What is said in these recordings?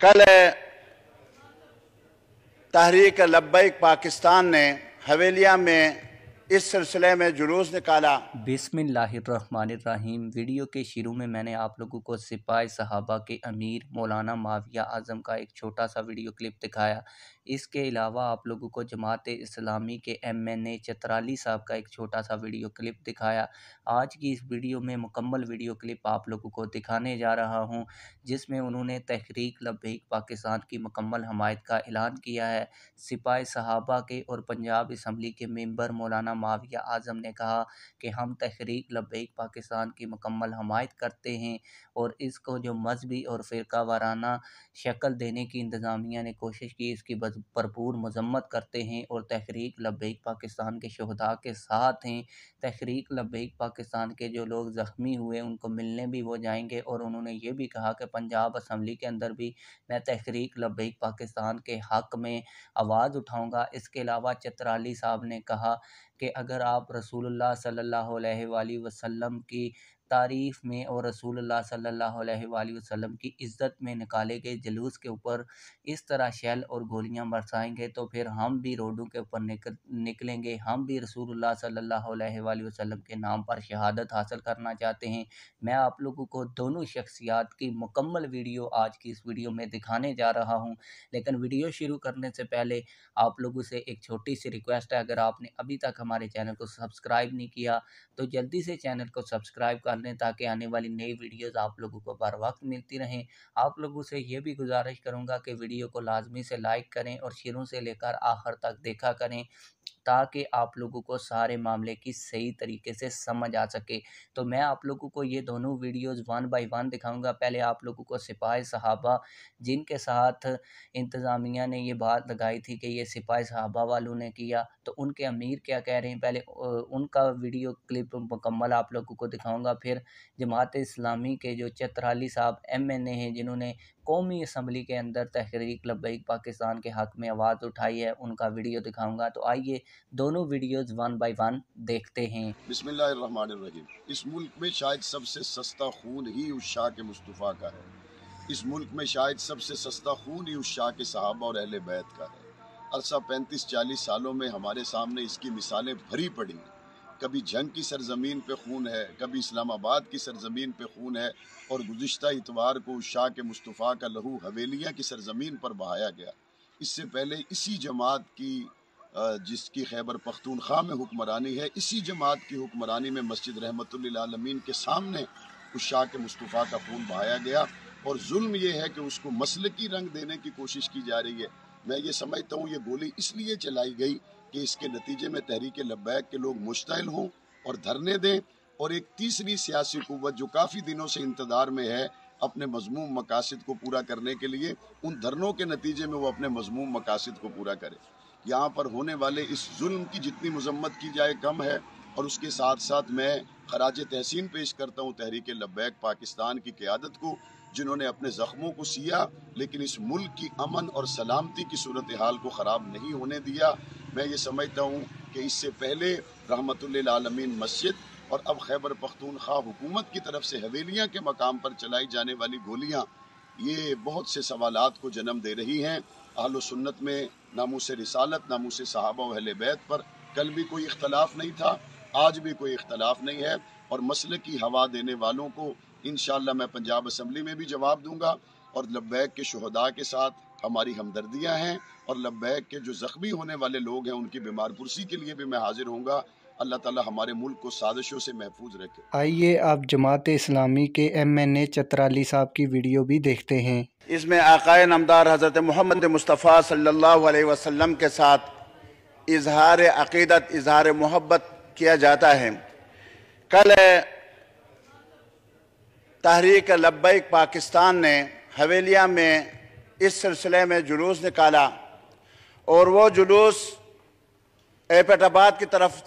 कल तहरीक लब्बैक पाकिस्तान ने हवेलिया में इस सिलसिले में जुलूस निकाला। बिस्मिल्लाहिर्रहमानिर्रहीम। वीडियो के शुरू में मैंने आप लोगों को सिपाही सहाबा के अमीर मौलाना माविया आज़म का एक छोटा सा वीडियो क्लिप दिखाया। इसके अलावा आप लोगों को जमात इस्लामी के MNA चतराली साहब का एक छोटा सा वीडियो क्लिप दिखाया। आज की इस वीडियो में मुकम्मल वीडियो क्लिप आप लोगों को दिखाने जा रहा हूं, जिसमें उन्होंने तहरीक लब्बैक पाकिस्तान की मुकम्मल हमायत का ऐलान किया है। सिपाही सहाबा के और पंजाब असम्बली के मेंबर मौलाना माविया आज़म ने कहा कि हम तहरीक लब्बैक पाकिस्तान की मुकम्मल हमायत करते हैं और इसको जो मजहबी और फ़िरका वाराना शक्ल देने की इंतज़ामिया ने कोशिश की, इसकी भरपूर मजम्मत करते हैं और तहरीक लब्बैक पाकिस्तान के शुहदा के साथ हैं। तहरीक लब्बैक पाकिस्तान के जो लोग ज़ख्मी हुए उनको मिलने भी वो जाएंगे और उन्होंने ये भी कहा कि पंजाब असम्बली के अंदर भी मैं तहरीक लब्बैक पाकिस्तान के हक़ में आवाज़ उठाऊँगा। इसके अलावा चतराली साहब ने कहा कि अगर आप रसूलुल्लाह सल्लल्लाहु अलैहि वसल्लम की तारीफ़ में और रसूलुल्लाह सल्लल्लाहु अलैहि वसल्लम की इज़्ज़त में निकाले गए जुलूस के ऊपर इस तरह शेल और गोलियां बरसाएंगे तो फिर हम भी रोडों के ऊपर निकलेंगे। हम भी रसूलुल्लाह सल्लल्लाहु अलैहि वसल्लम के नाम पर शहादत हासिल करना चाहते हैं। मैं आप लोगों को दोनों शख्सियात की मुकम्मल वीडियो आज की इस वीडियो में दिखाने जा रहा हूं, लेकिन वीडियो शुरू करने से पहले आप लोगों से एक छोटी सी रिक्वेस्ट है। अगर आपने अभी तक हमारे चैनल को सब्सक्राइब नहीं किया तो जल्दी से चैनल को सब्सक्राइब कर लें ताकि आने वाली नई वीडियोस आप लोगों को बर वक्त मिलती रहें। आप लोगों से ये भी गुजारिश करूंगा कि वीडियो को लाजमी से लाइक करें और शुरू से लेकर आखिर तक देखा करें ताकि आप लोगों को सारे मामले की सही तरीके से समझ आ सके। तो मैं आप लोगों को ये दोनों वीडियोस 1 बाय 1 दिखाऊंगा। पहले आप लोगों को सिपाही सहाबा जिनके साथ इंतज़ामिया ने ये बात लगाई थी कि ये सिपाही सहाबा वालों ने किया, तो उनके अमीर क्या कह रहे हैं, पहले उनका वीडियो क्लिप मुकम्मल आप लोगों को दिखाऊंगा। फिर जमात इस्लामी के जो चतराली साहब MNA हैं जिन्होंने कौमी असम्बली के अंदर तहरीक लब्बैक पाकिस्तान के हक़ में आवाज़ उठाई है, उनका वीडियो दिखाऊंगा। तो आइए दोनों वीडियोस 1 बाय 1 देखते हैं। बिस्मिल्लाहिर्रहमानिर्रहीम। इस मुल्क में शायद सबसे सस्ता खून ही उस शाह के मुस्तफ़ा का है। इस मुल्क में शायद सबसे सस्ता खून ही उस शाह के सहाबा और अहले बैत का है। अरसा 35-40 सालों में हमारे सामने इसकी मिसालें भरी पड़ी। कभी जंग की सरजमीन पे खून है, कभी इस्लामाबाद की सरजमीन पे खून है और गुज़िश्ता इतवार को उस शाह के मुस्तफ़ा का लहू हवेलियाँ की सरजमीन पर बहाया गया। इससे पहले इसी जमात की जिसकी खैबर पख्तूनख्वा में हुक्मरानी है, इसी जमात की हुक्मरानी में मस्जिद रहमतुल लिल आलमीन के सामने उस शाह के मुस्तफ़ा का खून बहाया गया और जुल्म ये है कि उसको मसलकी रंग देने की कोशिश की जा रही है। मैं ये समझता हूँ ये गोली इसलिए चलाई गई कि इसके नतीजे में तहरीक लब्बैक के लोग मुश्तइल हों और धरने दें और एक तीसरी सियासी कुव्वत जो काफ़ी दिनों से इंतज़ार में है अपने मज़मूम मकासद को पूरा करने के लिए, उन धरनों के नतीजे में वो अपने मज़मूम मकासद को पूरा करे। यहाँ पर होने वाले इस जुल्म की जितनी मजम्मत की जाए कम है और उसके साथ साथ मैं खराज तहसीन पेश करता हूँ तहरीक लब्बैक पाकिस्तान की क़यादत को, जिन्होंने अपने ज़ख्मों को सिया लेकिन इस मुल्क की अमन और सलामती की सूरत हाल को ख़राब नहीं होने दिया। मैं ये समझता हूँ कि इससे पहले रहमतुल लिल आलमीन मस्जिद और अब खैबर पख्तूनख्वा हुकूमत की तरफ से हवेलियाँ के मकाम पर चलाई जाने वाली गोलियाँ ये बहुत से सवालात को जन्म दे रही हैं। अहले सुन्नत में नामूस रिसालत, नामूस सहाबा व अहले बैत पर कल भी कोई इख्तलाफ नहीं था, आज भी कोई इख्तलाफ नहीं है और मसले की हवा देने वालों को इंशाअल्लाह मैं पंजाब असम्बली में भी जवाब दूंगा और लब्बैक के शुहदा के साथ हमारी हमदर्दियां हैं और लब्बैक के जो ज़ख्मी होने वाले लोग हैं उनकी बीमार पुरसी के लिए भी मैं हाजिर होऊंगा। अल्लाह ताला हमारे मुल्क को साजिशों से महफूज रखे। आइए आप जमात इस्लामी के MNA चतराली साहब की वीडियो भी देखते हैं। इसमें आकाए नामदार हज़रत मोहम्मद मुस्तफ़ा सल्लल्लाहु अलैहि वसल्लम के साथ इजहार अक़ीदत, इजहार मोहब्बत किया जाता है। कल तहरीक लब्बैक पाकिस्तान ने हवेलिया में इस सिलसिले में जुलूस निकाला और वो जुलूस एबटाबाद की तरफ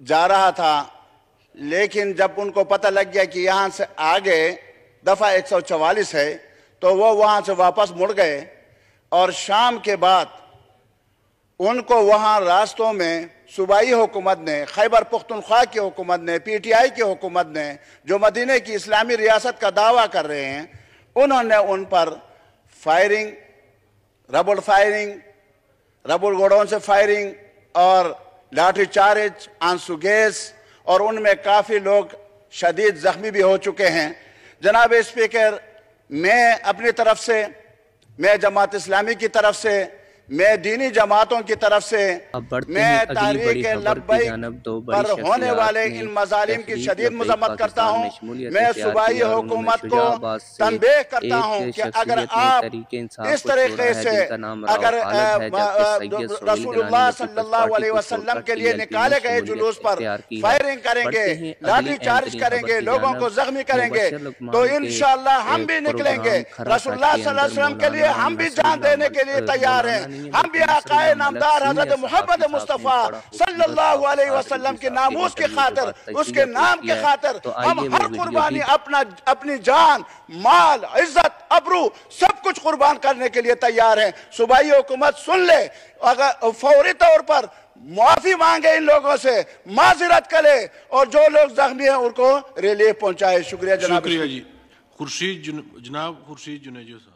जा रहा था, लेकिन जब उनको पता लग गया कि यहाँ से आगे दफ़ा 144 है तो वो वहाँ से वापस मुड़ गए और शाम के बाद उनको वहाँ रास्तों में सूबाई हुकूमत ने, खैबर पख्तूनख्वा की हुकूमत ने, PTI की हुकूमत ने, जो मदीने की इस्लामी रियासत का दावा कर रहे हैं, उन्होंने उन पर फायरिंग, रबड़ फायरिंग, रबड़ गोडाउन से फायरिंग और लाठी चार्ज, आंसू गैस, और उनमें काफ़ी लोग शदीद जख्मी भी हो चुके हैं। जनाब स्पीकर, मैं अपनी तरफ से, मैं जमात इस्लामी की तरफ से, मैं दीनी जमातों की तरफ से, मैं तारीख लब्बैक पर होने वाले इन मजालिम की शदीद मजम्मत करता हूँ। मैं सूबाई हुकूमत को तंबीह करता हूँ कि अगर आप इस तरीके से अगर रसूलुल्लाह सल्लल्लाहु अलैहि वसल्लम के लिए निकाले गए जुलूस पर फायरिंग करेंगे, लाठी चार्ज करेंगे, लोगों को जख्मी करेंगे, तो इंशाअल्लाह हम भी निकलेंगे। रसूलुल्लाह सल्लल्लाहु अलैहि वसल्लम के लिए हम भी जान देने के लिए तैयार हैं। हम भी आकाए नामदार हजरत मोहम्मद मुस्तफा सल्लल्लाहु अलैहि वसल्लम के नामूस की खातिर, उसके नाम के खातिर हम हर कुर्बानी, अपनी जान, माल, इज्जत, अबरू सब कुछ कुर्बान करने के लिए तैयार हैं। सूबाई हुकूमत सुन ले, अगर फौरी तौर पर माफी मांगे, इन लोगों से माजरत करे और जो लोग जख्मी हैं उनको रिलीफ पहुंचाए। शुक्रिया जनाब। शुक्रिया जी। खुर्शीद जुनैजो साहब।